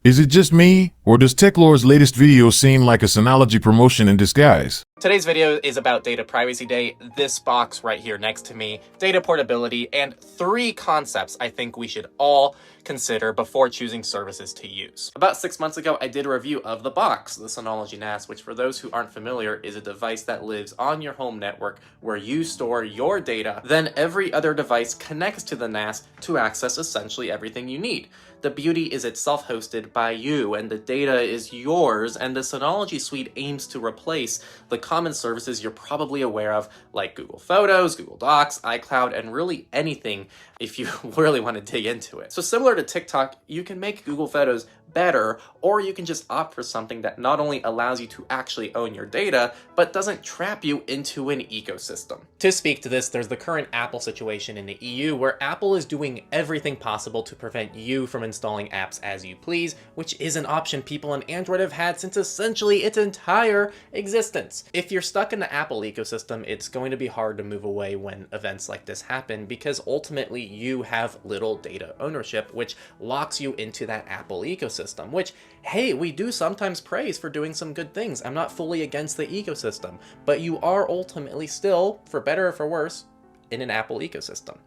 Is it just me, or does Techlore's latest video seem like a Synology promotion in disguise? Today's video is about Data Privacy Day, this box right here next to me, data portability, and 3 concepts I think we should all consider before choosing services to use. About 6 months ago, I did a review of the box, the Synology NAS, which for those who aren't familiar is a device that lives on your home network where you store your data. Then every other device connects to the NAS to access essentially everything you need. The beauty is it's self-hosted by you and the data is yours, and the Synology suite aims to replace the common services you're probably aware of like Google Photos, Google Docs, iCloud, and really anything if you really want to dig into it. So similar to TikTok, you can make Google Photos better, or you can just opt for something that not only allows you to actually own your data, but doesn't trap you into an ecosystem. To speak to this, there's the current Apple situation in the EU where Apple is doing everything possible to prevent you from installing apps as you please, which is an option people on Android have had since essentially its entire existence. If you're stuck in the Apple ecosystem, it's going to be hard to move away when events like this happen because ultimately you have little data ownership, which locks you into that Apple ecosystem. Which, hey, we do sometimes praise for doing some good things. I'm not fully against the ecosystem, but you are ultimately still, for better or for worse, in an Apple ecosystem.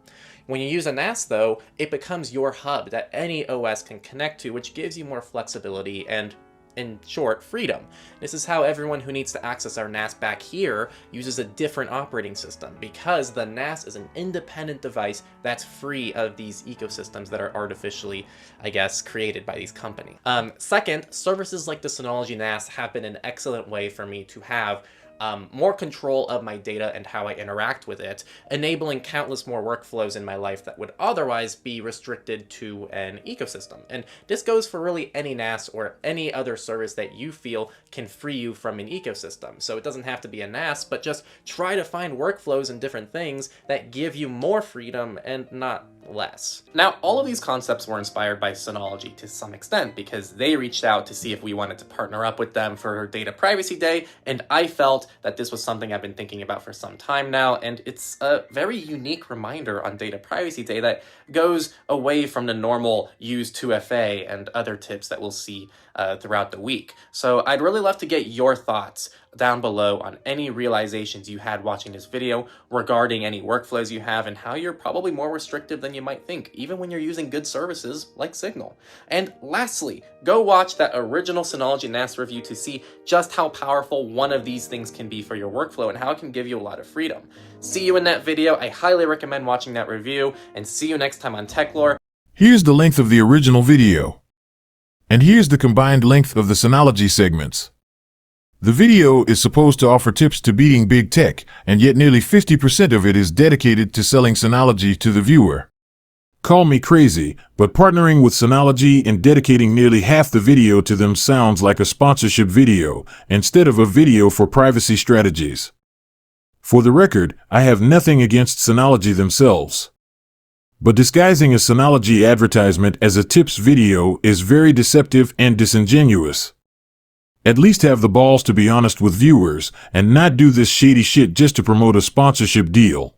When you use a NAS, though, it becomes your hub that any OS can connect to, which gives you more flexibility and, in short, freedom. This is how everyone who needs to access our NAS back here uses a different operating system, because the NAS is an independent device that's free of these ecosystems that are artificially, I guess, created by these companies. Second, services like the Synology NAS have been an excellent way for me to have more control of my data and how I interact with it, enabling countless more workflows in my life that would otherwise be restricted to an ecosystem. And this goes for really any NAS or any other service that you feel can free you from an ecosystem. So it doesn't have to be a NAS, but just try to find workflows and different things that give you more freedom and not less. Now, all of these concepts were inspired by Synology to some extent because they reached out to see if we wanted to partner up with them for Data Privacy Day, and I felt that this was something I've been thinking about for some time now, and it's a very unique reminder on Data Privacy Day that goes away from the normal use 2FA and other tips that we'll see throughout the week. So I'd really love to get your thoughts down below on any realizations you had watching this video regarding any workflows you have and how you're probably more restrictive than you might think, even when you're using good services like Signal. And lastly, go watch that original Synology NAS review to see just how powerful one of these things can be for your workflow and how it can give you a lot of freedom. See you in that video. I highly recommend watching that review, and see you next time on Techlore. Here's the length of the original video. And here's the combined length of the Synology segments. The video is supposed to offer tips to beating big tech, and yet nearly 50% of it is dedicated to selling Synology to the viewer. Call me crazy, but partnering with Synology and dedicating nearly half the video to them sounds like a sponsorship video, instead of a video for privacy strategies. For the record, I have nothing against Synology themselves. But disguising a Synology advertisement as a tips video is very deceptive and disingenuous. At least have the balls to be honest with viewers and not do this shady shit just to promote a sponsorship deal.